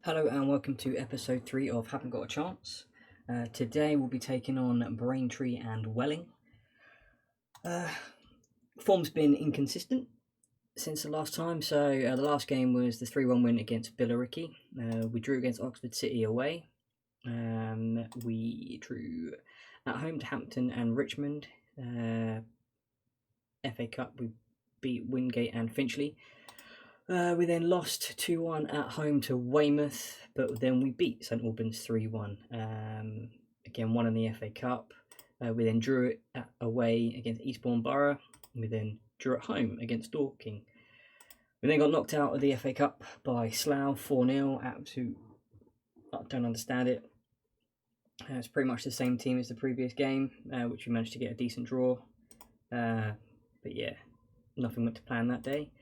Hello and welcome to episode 3 of Haven't Got A Chance. Today we'll be taking on Braintree and Welling. Form's been inconsistent since the last time, so the last game was the 3-1 win against Billericay. We drew against Oxford City away. We drew at home to Hampton and Richmond. FA Cup, we beat Wingate and Finchley. We then lost 2-1 at home to Weymouth, but then we beat St Albans 3-1. Again, won in the FA Cup. We then drew it away against Eastbourne Borough. We then drew at home against Dorking. We then got knocked out of the FA Cup by Slough 4-0. I don't understand it. It's pretty much the same team as the previous game, which we managed to get a decent draw. But yeah, nothing went to plan that day.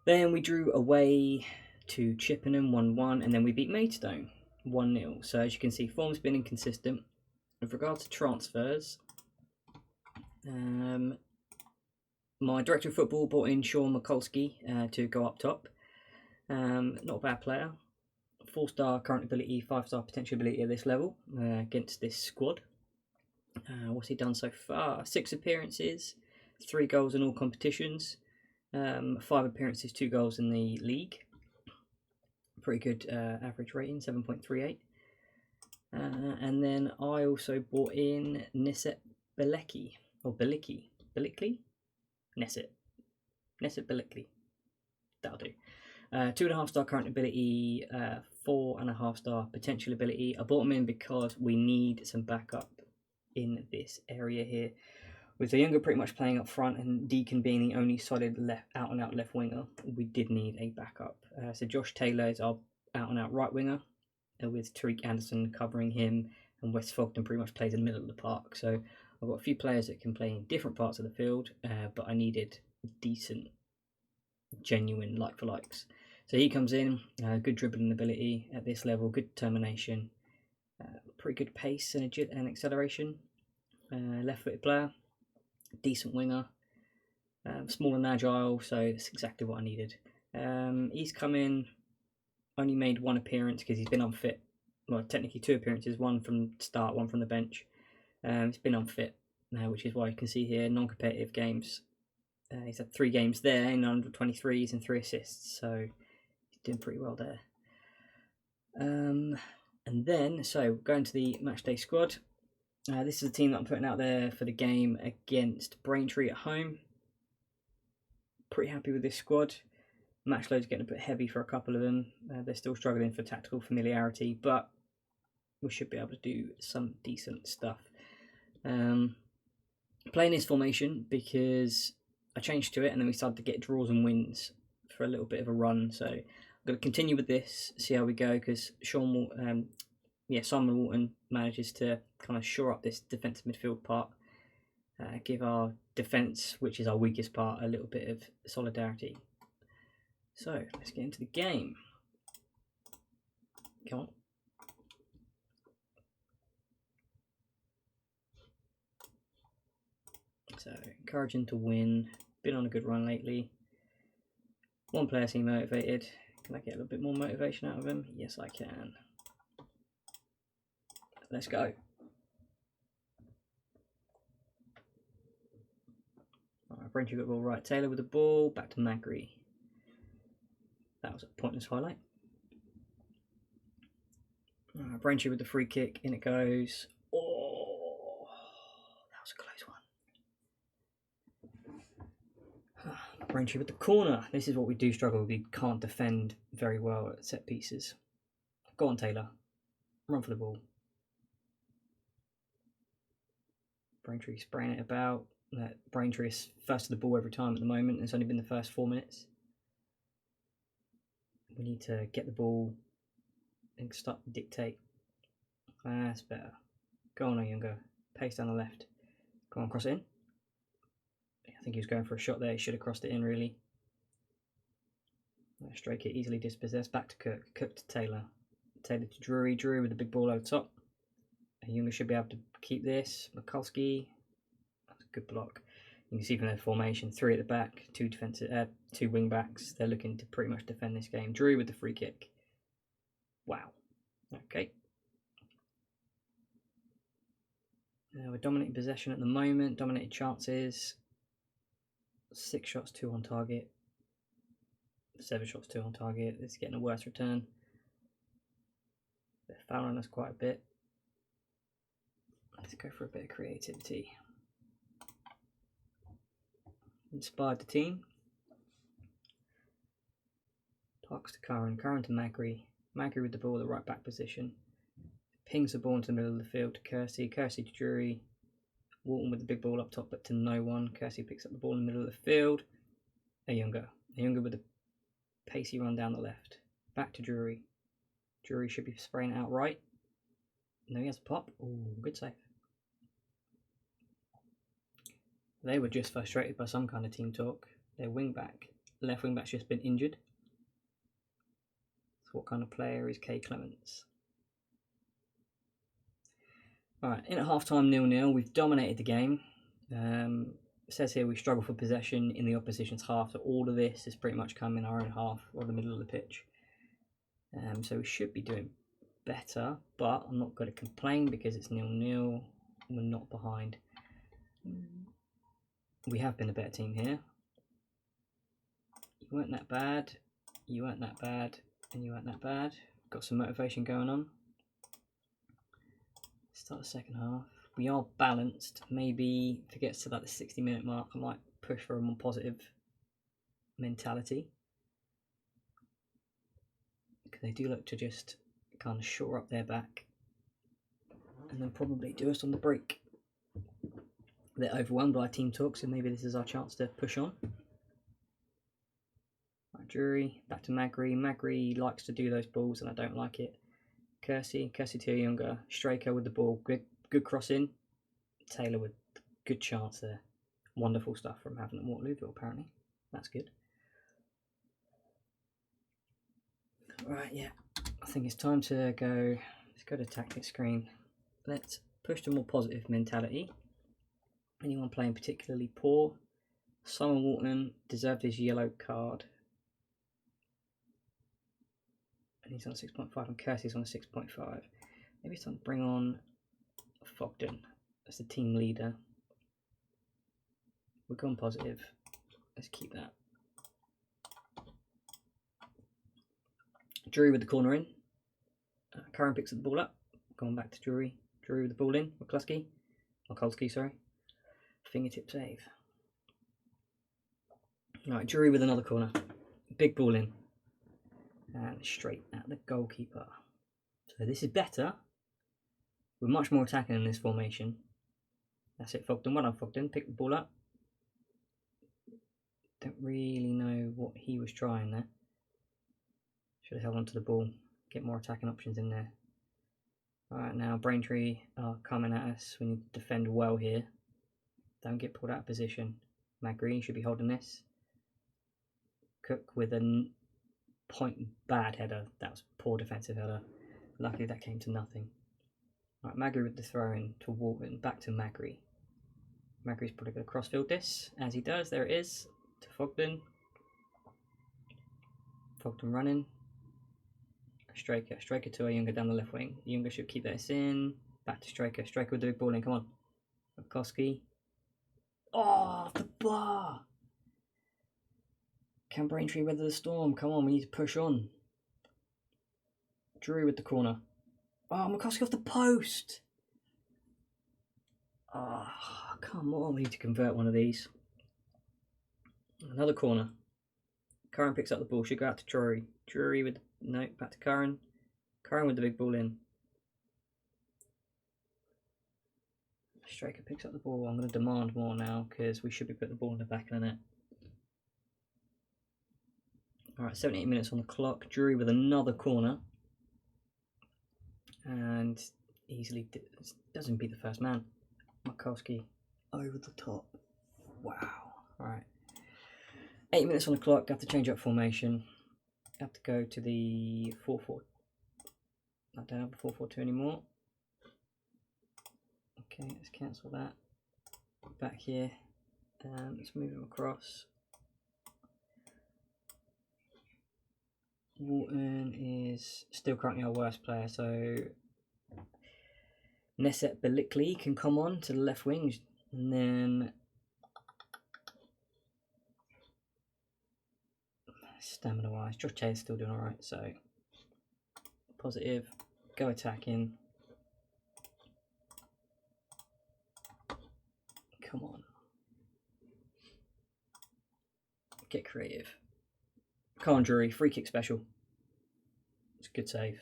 Then we drew away to Chippenham 1-1, and then we beat Maidstone 1-0. So as you can see, form's been inconsistent. With regard to transfers, my director of football brought in Sean Mikulski to go up top. Not a bad player. 4-star current ability, 5-star potential ability at this level against this squad. What's he done so far? 6 appearances, 3 goals in all competitions. 5 appearances, 2 goals in the league. Pretty good average rating, 7.38. And then I also bought in Nesset Bilecki, or Bilicki. Nesset Bilecki. That'll do. 2.5-star current ability, 4.5-star potential ability. I bought him in because we need some backup in this area here. With the younger pretty much playing up front and Deacon being the only solid out-and-out left winger, we did need a backup. So Josh Taylor is our out-and-out right winger, with Tariq Anderson covering him, and West Fogden pretty much plays in the middle of the park. So I've got a few players that can play in different parts of the field, but I needed decent, genuine like-for-likes. So he comes in, good dribbling ability at this level, good determination, pretty good pace and acceleration, left-footed player. Decent winger, small and agile, so that's exactly what I needed. He's come in, only made 1 appearance because he's been unfit. Well, technically 2 appearances, 1 from start, 1 from the bench. He's been unfit, which is why you can see here non-competitive games. He's had 3 games there in under 23s and 3 assists, so he's doing pretty well there. And then, so going to the matchday squad. This is the team that I'm putting out there for the game against Braintree at home. Pretty happy with this squad. Match load's getting a bit heavy for a couple of them. They're still struggling for tactical familiarity, but we should be able to do some decent stuff. Playing this formation because I changed to it and then we started to get draws and wins for a little bit of a run. So I'm going to continue with this, see how we go, because Simon Walton manages to kind of shore up this defensive midfield part, give our defence, which is our weakest part, a little bit of solidarity. So let's get into the game. Come on. So encouraging to win. Been on a good run lately. 1 player seemed motivated. Can I get a little bit more motivation out of him? Yes, I can. Let's go. Braintree got the ball right. Taylor with the ball. Back to Magri. That was a pointless highlight. Braintree with the free kick. In it goes. Oh, that was a close one. Braintree with the corner. This is what we do struggle with. We can't defend very well at set pieces. Go on, Taylor. Run for the ball. Braintree spraying it about. Braintree is first to the ball every time at the moment. It's only been the first 4 minutes. We need to get the ball and start to dictate. That's better. Go on, Oyunga. Pace down the left. Go on, cross it in. I think he was going for a shot there. He should have crossed it in, really. Straight it, easily dispossessed. Back to Cook. Cook to Taylor. Taylor to Drury. Drury with the big ball over top. Oyunga should be able to keep this. Mikulski. That's a good block. You can see from their formation, 3 at the back, 2 defensive, 2 wing backs. They're looking to pretty much defend this game. Drury with the free kick. Wow. Okay. We're dominating possession at the moment. Dominated chances. 6 shots, 2 on target. 7 shots, 2 on target. This is getting a worse return. They're fouling us quite a bit. Let's go for a bit of creativity. Inspired the team. Parks to Curran. Curran to Magri. Magri with the ball at the right back position. Pings the ball into the middle of the field to Kersey. Kersey to Drury. Walton with the big ball up top, but to no one. Kersey picks up the ball in the middle of the field. Ayunga with a pacey run down the left. Back to Drury. Drury should be spraying it out right. No, he has a pop. Ooh, good save. They were just frustrated by some kind of team talk. Their left wing back's just been injured. So what kind of player is Kay Clements? Alright, in at half-time 0-0, we've dominated the game. It says here we struggle for possession in the opposition's half, so all of this has pretty much come in our own half or the middle of the pitch. So we should be doing better, but I'm not going to complain because it's 0-0. We're not behind. We have been a better team here. You weren't that bad, you weren't that bad, and you weren't that bad. Got some motivation going on. Start the second half. We are balanced. Maybe if it gets to like the 60-minute mark, I might push for a more positive mentality. Because they do look to just kind of shore up their back and then probably do us on the break. They're overwhelmed by team talk, so maybe this is our chance to push on. Right, Drury, back to Magri. Magri likes to do those balls and I don't like it. Kersey to Ayunga. Straker with the ball. Good cross in. Taylor with good chance there. Wonderful stuff from Havant Waterlooville, apparently. That's good. Right, yeah. I think it's time to go. Let's go to tactics screen. Let's push to more positive mentality. Anyone playing particularly poor? Simon Walton deserved his yellow card. And he's on 6.5 and Kersey's on 6.5. Maybe it's time to bring on Fogden as the team leader. We're going positive. Let's keep that. Drury with the corner in. Curran picks the ball up. Going back to Drury. Drury with the ball in. Mikulski, sorry. Fingertip save. Right, Drury with another corner. Big ball in. And straight at the goalkeeper. So this is better. We're much more attacking in this formation. That's it, Fogden. Well done, Fogden. Pick the ball up. Don't really know what he was trying there. Should have held onto the ball. Get more attacking options in there. Alright, now Braintree are coming at us. We need to defend well here. Don't get pulled out of position. Matt Green should be holding this. Cook with a bad header. That was a poor defensive header. Luckily that came to nothing. Right, Magri with the throw in to Walton. Back to Magri. Magri's probably going to crossfield this. As he does, there it is. To Fogden. Fogden running. Straker to Ayunga down the left wing. Ayunga should keep this in. Back to Straker. Straker with the big ball in. Come on. Mikulski. Oh, the bar! Can Braintree weather the storm? Come on, we need to push on. Drury with the corner. Oh, Mikulski off the post! Oh, come on, we need to convert one of these. Another corner. Curran picks up the ball, should go out to Drury. Drury with, no, back to Curran. Curran with the big ball in. Straker picks up the ball. I'm going to demand more now because we should be putting the ball in the back of the net. Alright, 78 minutes on the clock. Drury with another corner. And easily doesn't beat the first man. Mikulski over the top. Wow. Alright. 8 minutes on the clock. Have to change up formation. Have to go to the 4-4. I don't have the 4-4-2 anymore. Okay, let's cancel that. Back here. Let's move him across. Wharton is still currently our worst player, so Neset Belikli can come on to the left wing, and then stamina wise, Josh Che is still doing alright, so positive, go attacking. Come on. Get creative. Come on, Drury, free kick special. It's a good save.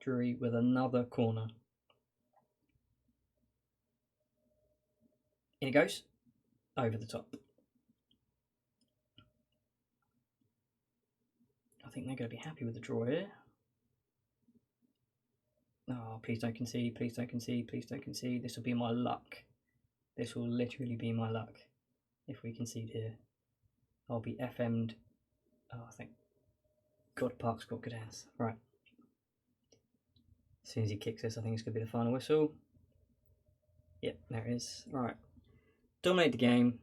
Drury with another corner. In it goes. Over the top. I think they're going to be happy with the draw here. Oh, please don't concede, please don't concede, please don't concede. This will be my luck. This will literally be my luck. If we concede here, I'll be FM'd. Oh, I think God Park's got good ass. Right. As soon as he kicks this, I think it's going to be the final whistle. Yep, there it is. Right. Dominate the game.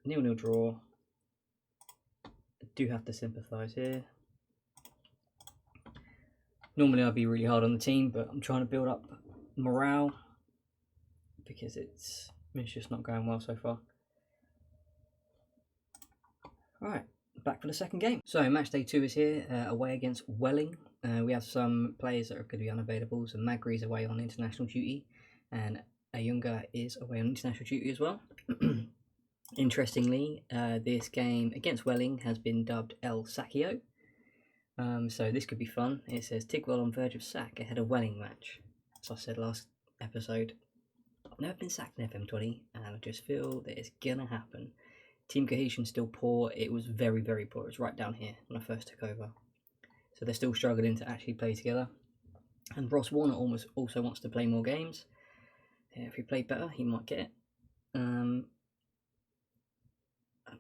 0-0 draw. I do have to sympathise here. Normally I'd be really hard on the team, but I'm trying to build up morale because it's just not going well so far. Right, back for the second game. So match day 2 is here, away against Welling. We have some players that are going to be unavailable. So Magri's away on international duty, and Ayunga is away on international duty as well. Interestingly, this game against Welling has been dubbed El Saqueo. So this could be fun. It says Tigwell on verge of sack ahead of Welling match. As I said last episode, I've never been sacked in FM20, and I just feel that it's gonna happen. Team cohesion still poor. It was very, very poor. It was right down here when I first took over. So they're still struggling to actually play together. And Ross Warner also wants to play more games. If he played better, he might get it. And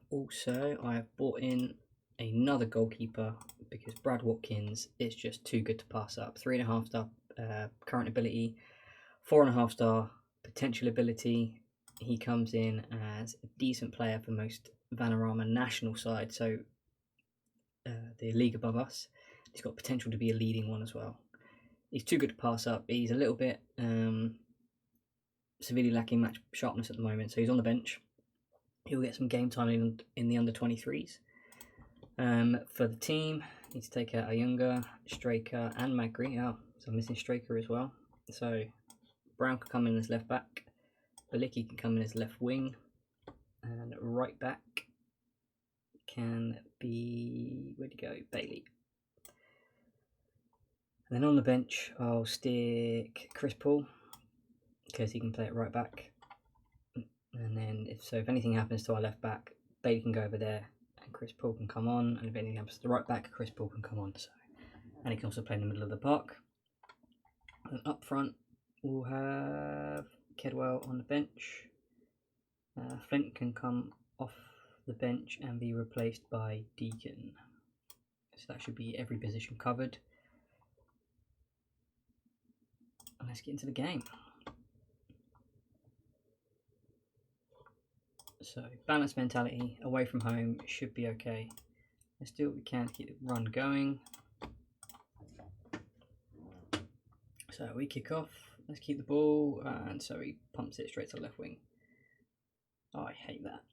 also, I have bought in another goalkeeper because Brad Watkins is just too good to pass up. 3.5 star current ability, 4.5 star potential ability. He comes in as a decent player for most Vanarama national side, so the league above us. He's got potential to be a leading one as well. He's too good to pass up. He's a little bit severely lacking match sharpness at the moment, so he's on the bench. He'll get some game time in the under 23s. For the team, need to take out Ayunga, Straker, and Magri. Oh, so I'm missing Straker as well. So Brown can come in as left back, Belicki can come in as left wing, and right back can be, where'd he go? Bailey. And then on the bench, I'll stick Chris Paul because he can play it right back. And then if anything happens to our left back, Bailey can go over there and Chris Paul can come on. And if anything happens to the right back, Chris Paul can come on. So, and he can also play in the middle of the park. And up front, we'll have Kedwell on the bench. Flint can come off the bench and be replaced by Deacon. So that should be every position covered. And let's get into the game. So, balanced mentality, away from home, should be okay. Let's do what we can to keep the run going. So we kick off, let's keep the ball, and so he pumps it straight to the left wing. Oh, I hate that.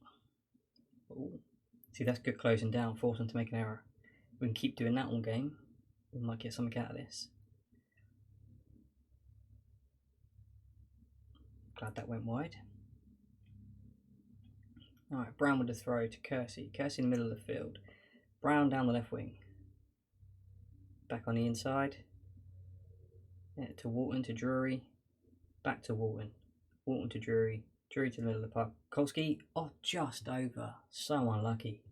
Ooh. See, that's good closing down, force them to make an error. We can keep doing that all game, we might get something out of this. Glad that went wide. Alright, Brown with the throw to Kersey. Kersey in the middle of the field. Brown down the left wing. Back on the inside. Yeah, to Walton, to Drury. Back to Walton. Walton to Drury. Drury to the middle of the park. Kolski, oh, just over. So unlucky.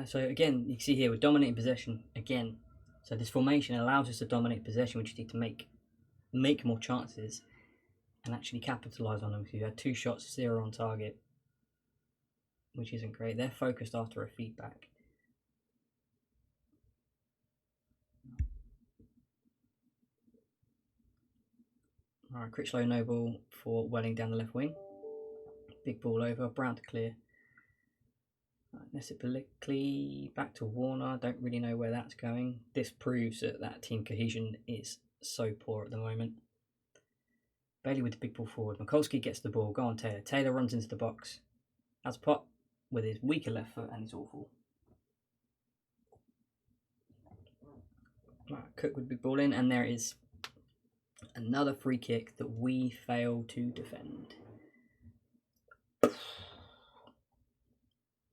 So again, you can see here we're dominating possession again. So this formation allows us to dominate possession. We just need to make more chances and actually capitalise on them. So you had 2 shots, 0 on target, which isn't great. They're focused after a feedback. Alright, Critchlow Noble for Welling down the left wing. Big ball over, Brown to clear. Nesibilically back to Warner. Don't really know where that's going. This proves that team cohesion is so poor at the moment. Bailey with the big ball forward. Mikulski gets the ball. Go on, Taylor. Taylor runs into the box. Has a pot with his weaker left foot and he's awful. Right, Cook with the big ball in, and there is another free kick that we fail to defend.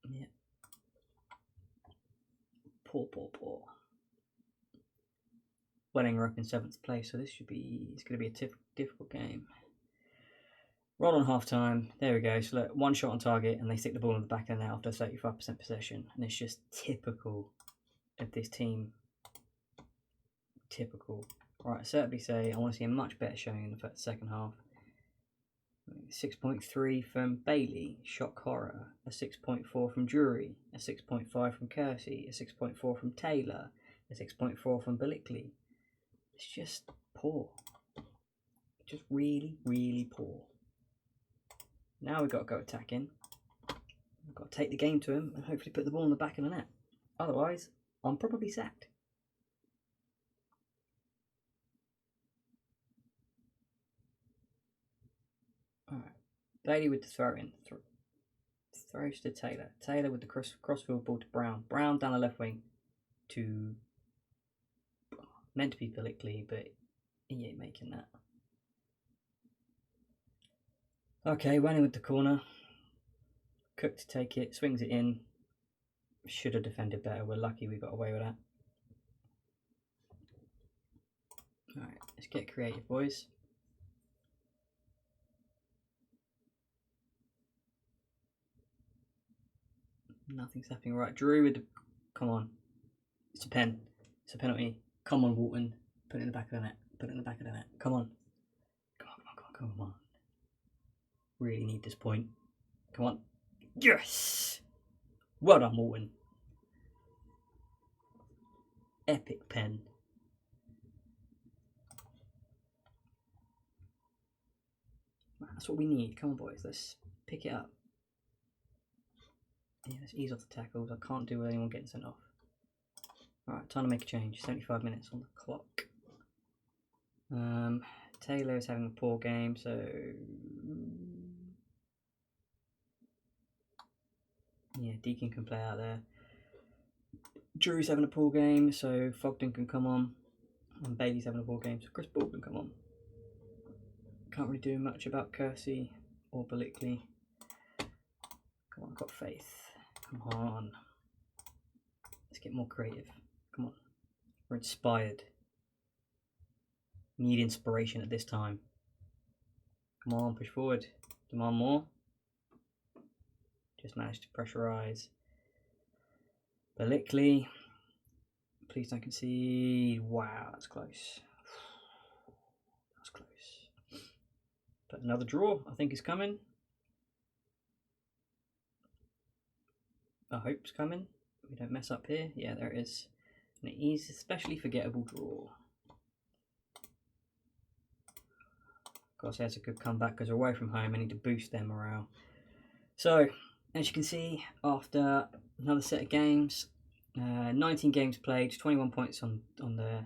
Yeah. Poor. Welling are up in 7th place, so it's going to be a difficult game. Roll on half time. There we go. So look, one shot on target, and they stick the ball in the back of the net after 35% possession, and it's just typical of this team. Typical. Right, I certainly say I want to see a much better showing in the second half. 6.3 from Bailey, shock horror. A 6.4 from Drury. A 6.5 from Kersey. A 6.4 from Taylor. A 6.4 from Bilickley. It's just poor. Just really, really poor. Now we've got to go attacking. We've got to take the game to him and hopefully put the ball in the back of the net. Otherwise, I'm probably sacked. Alright. Bailey with the throw in. Throws to Taylor. Taylor with the crossfield ball to Brown. Brown down the left wing to... meant to be Bilickley, but he ain't making that. Okay, Wanning with the corner. Cook to take it, swings it in. Should have defended better. We're lucky we got away with that. Alright, let's get creative, boys. Nothing's happening right. Drew with the... Come on. It's a pen. It's a penalty. Come on, Walton. Put it in the back of the net. Put it in the back of the net. Come on. Come on. Really need this point. Come on. Yes! Well done, Walton. Epic pen. That's what we need. Come on, boys. Let's pick it up. Yeah, let's ease off the tackles. I can't do with anyone getting sent off. Alright, time to make a change. 75 minutes on the clock. Taylor is having a poor game, so... yeah, Deacon can play out there. Drew's having a poor game, so Fogden can come on. And Bailey's having a poor game, so Chris Ball can come on. Can't really do much about Kersey or Bilickley. Come on, I've got faith. Come on. Let's get more creative. Come on. We're inspired. Need inspiration at this time. Come on, push forward. Demand more. Just managed to pressurise. Bilickley. Please don't concede. Wow, that's close. That's close. But another draw, I think, is coming. I hope it's coming. We don't mess up here. Yeah, there it is. And it is especially forgettable draw. Of course, that's a good comeback because we're away from home. I need to boost their morale. So, as you can see, after another set of games, 19 games played, 21 points in the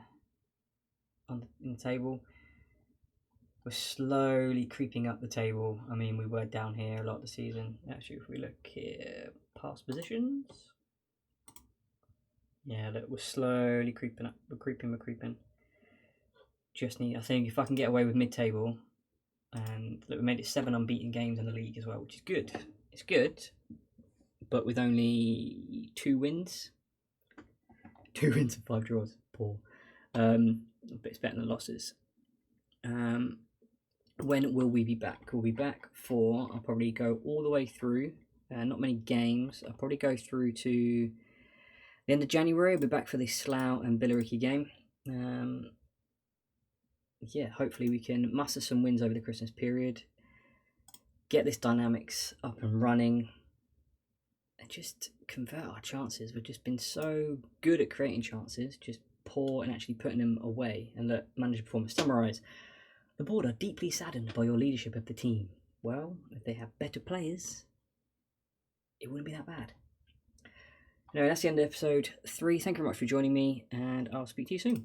table. We're slowly creeping up the table. I mean, we were down here a lot of the season. Actually, if we look here, past positions. Yeah, look, we're slowly creeping up. We're creeping. Just need, I think, if I can get away with mid-table, and look, we made it 7 unbeaten games in the league as well, which is good. It's good, but with only 2 wins. 2 wins and 5 draws. Poor. But it's better than losses. When will we be back? We'll be back for, I'll probably go all the way through, not many games. I'll probably go through to the end of January. I'll be back for the Slough and Billericay game. Yeah, hopefully we can muster some wins over the Christmas period, get this dynamics up and running, and just convert our chances. We've just been so good at creating chances, just poor in actually putting them away. And look, manager performance. Summarise. The board are deeply saddened by your leadership of the team. well, if they have better players, it wouldn't be that bad. Anyway, that's the end of episode 3. Thank you very much for joining me, and I'll speak to you soon.